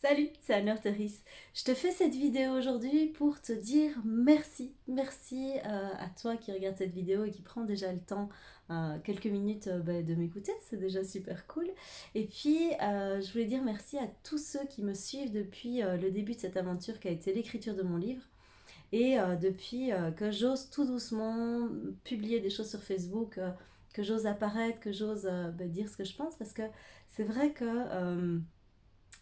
Salut, c'est Anne Therese. Je te fais cette vidéo aujourd'hui pour te dire merci. Merci à toi qui regarde cette vidéo et qui prend déjà le temps, quelques minutes de m'écouter, c'est déjà super cool. Et puis, je voulais dire merci à tous ceux qui me suivent depuis le début de cette aventure qui a été l'écriture de mon livre. Et depuis que j'ose tout doucement publier des choses sur Facebook, que j'ose apparaître, que j'ose dire ce que je pense, parce que c'est vrai que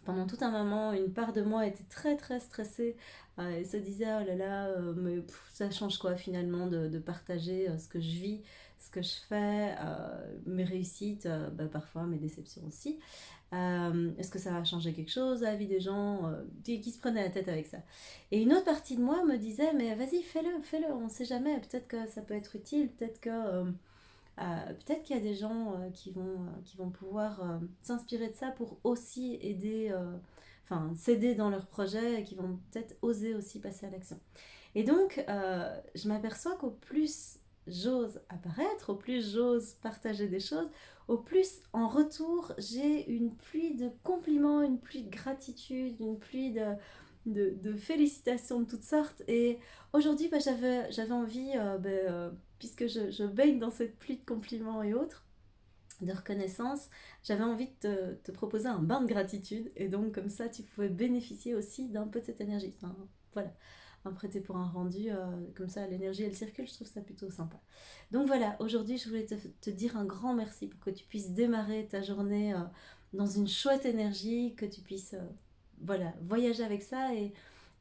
pendant tout un moment, une part de moi était très très stressée et se disait oh là là, mais ça change quoi finalement de partager ce que je vis, ce que je fais, mes réussites, parfois mes déceptions aussi. Est-ce que ça va changer quelque chose à la vie des gens qui se prenaient la tête avec ça. Et une autre partie de moi me disait mais vas-y fais-le, on ne sait jamais, peut-être que ça peut être utile, peut-être qu'il y a des gens qui vont pouvoir s'inspirer de ça pour aussi aider, s'aider dans leur projet et qui vont peut-être oser aussi passer à l'action. Et donc, je m'aperçois qu'au plus j'ose apparaître, au plus j'ose partager des choses, au plus en retour j'ai une pluie de compliments, une pluie de gratitude, une pluie de félicitations de toutes sortes. Et aujourd'hui, j'avais envie, puisque je baigne dans cette pluie de compliments et autres, de reconnaissance, j'avais envie de te proposer un bain de gratitude. Et donc, comme ça, tu pouvais bénéficier aussi d'un peu de cette énergie. Enfin, voilà, un prêté pour un rendu, comme ça, l'énergie, elle circule, je trouve ça plutôt sympa. Donc voilà, aujourd'hui, je voulais te dire un grand merci pour que tu puisses démarrer ta journée dans une chouette énergie, que tu puisses voyager avec ça. Et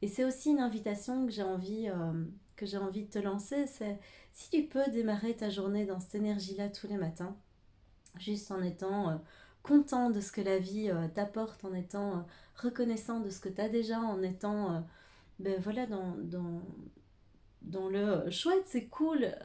c'est aussi une invitation que j'ai envie de te lancer, c'est si tu peux démarrer ta journée dans cette énergie-là tous les matins, juste en étant content de ce que la vie t'apporte, en étant reconnaissant de ce que tu as déjà, en étant dans le chouette, c'est cool,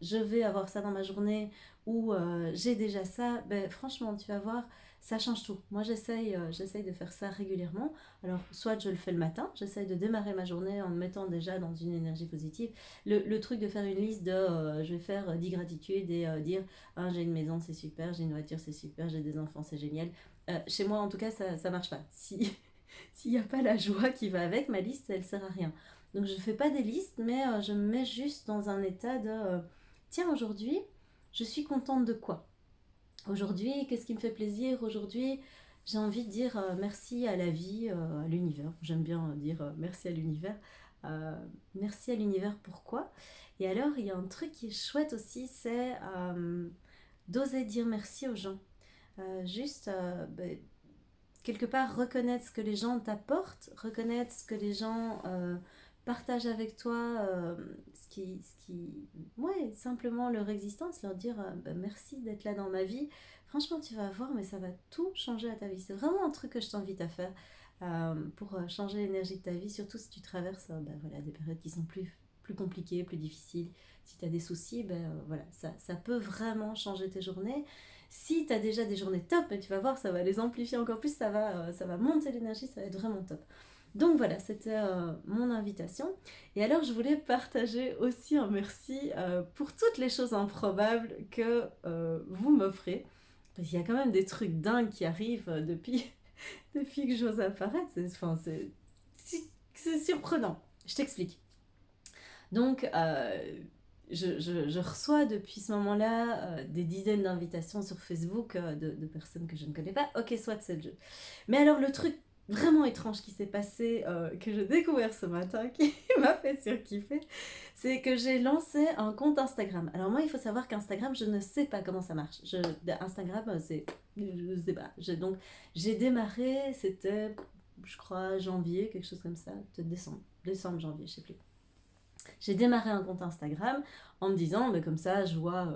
je vais avoir ça dans ma journée ou j'ai déjà ça, franchement, tu vas voir, ça change tout. Moi, j'essaye de faire ça régulièrement. Alors, soit je le fais le matin, j'essaye de démarrer ma journée en me mettant déjà dans une énergie positive. Le truc de faire une liste de je vais faire 10 gratitudes et dire ah, j'ai une maison, c'est super, j'ai une voiture, c'est super, j'ai des enfants, c'est génial. Chez moi, en tout cas, ça marche pas. Si, s'il n'y a pas la joie qui va avec, ma liste, elle sert à rien. Donc je ne fais pas des listes, mais je me mets juste dans un état de tiens, aujourd'hui, je suis contente de quoi. Aujourd'hui, qu'est-ce qui me fait plaisir. Aujourd'hui, j'ai envie de dire merci à la vie, à l'univers. J'aime bien dire merci à l'univers. Euh, Merci à l'univers, pourquoi. Et alors, il y a un truc qui est chouette aussi, c'est d'oser dire merci aux gens. Juste, quelque part reconnaître ce que les gens t'apportent, reconnaître ce que les gens partagent avec toi, ouais, simplement leur existence, leur dire merci d'être là dans ma vie. Franchement, tu vas voir, mais ça va tout changer à ta vie. C'est vraiment un truc que je t'invite à faire pour changer l'énergie de ta vie, surtout si tu traverses des périodes qui sont plus compliquées, plus difficiles. Si tu as des soucis, ça peut vraiment changer tes journées. Si tu as déjà des journées top, tu vas voir, ça va les amplifier encore plus, ça va monter l'énergie, ça va être vraiment top. Donc voilà, c'était mon invitation. Et alors, je voulais partager aussi un merci pour toutes les choses improbables que vous m'offrez. Parce qu'il y a quand même des trucs dingues qui arrivent depuis que j'ose apparaître. C'est surprenant. Je t'explique. Donc, je reçois depuis ce moment-là des dizaines d'invitations sur Facebook de personnes que je ne connais pas. Ok, soit c'est le jeu. Mais alors, le truc vraiment étrange qui s'est passé, que j'ai découvert ce matin, qui m'a fait surkiffer, c'est que j'ai lancé un compte Instagram. Alors moi, il faut savoir qu'Instagram, je ne sais pas comment ça marche. Instagram, c'est... Je sais pas. Donc, j'ai démarré, c'était, je crois, janvier, quelque chose comme ça, peut-être décembre, janvier, je sais plus. J'ai démarré un compte Instagram en me disant, comme ça, je vois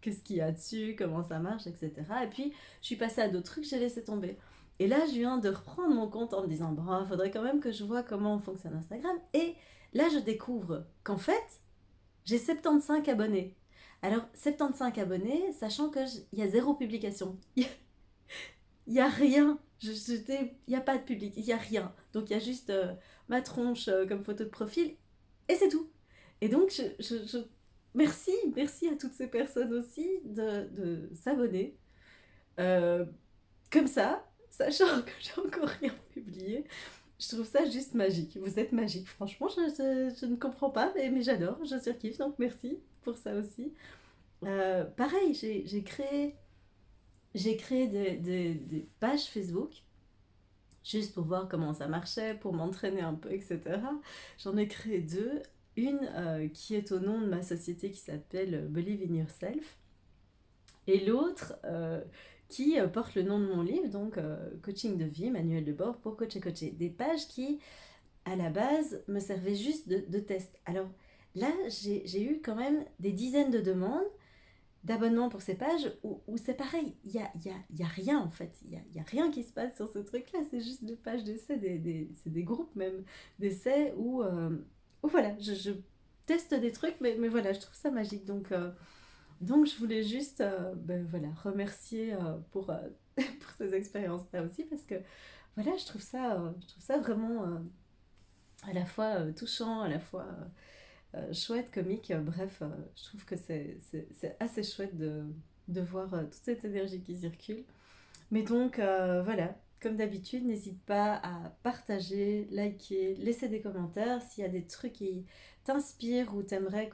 qu'est-ce qu'il y a dessus, comment ça marche, etc. Et puis, je suis passée à d'autres trucs, j'ai laissé tomber. Et là, je viens de reprendre mon compte en me disant, bon, il faudrait quand même que je vois comment fonctionne Instagram. Et là, je découvre qu'en fait, j'ai 75 abonnés. Alors, 75 abonnés, sachant qu'il y a zéro publication. Il n'y a rien. Il n'y a pas de public, il n'y a rien. Donc, il y a juste ma tronche comme photo de profil. Et c'est tout. Et donc, merci à toutes ces personnes aussi de s'abonner. Euh, Comme ça. sachant que j'ai encore rien publié. Je trouve ça juste magique. Vous êtes magique. Franchement, je ne comprends pas, mais j'adore, je surkiffe, donc merci pour ça aussi. Pareil, j'ai créé des pages Facebook juste pour voir comment ça marchait, pour m'entraîner un peu, etc. J'en ai créé deux. Une qui est au nom de ma société qui s'appelle Believe in Yourself, et l'autre qui porte le nom de mon livre, donc Coaching de vie, manuel de bord pour coach et coacher. Des pages qui, à la base, me servaient juste de test. Alors là, j'ai eu quand même des dizaines de demandes d'abonnement pour ces pages où c'est pareil, il y a rien en fait, il y a rien qui se passe sur ce truc-là, c'est juste des pages d'essai, c'est des groupes même d'essais où voilà, je teste des trucs, mais voilà, je trouve ça magique. Donc je voulais juste ben voilà, remercier pour ces expériences-là aussi, parce que voilà, je trouve ça vraiment à la fois touchant, à la fois chouette, comique, bref, je trouve que c'est assez chouette de voir toute cette énergie qui circule. Mais donc voilà, comme d'habitude, n'hésite pas à partager, liker, laisser des commentaires s'il y a des trucs qui t'inspirent ou t'aimerais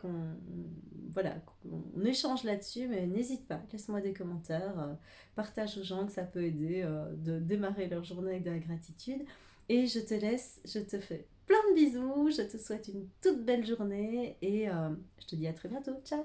voilà, qu'on échange là-dessus, mais n'hésite pas, laisse-moi des commentaires, partage aux gens que ça peut aider de démarrer leur journée avec de la gratitude. Et je te laisse, je te fais plein de bisous, je te souhaite une toute belle journée et je te dis à très bientôt. Ciao!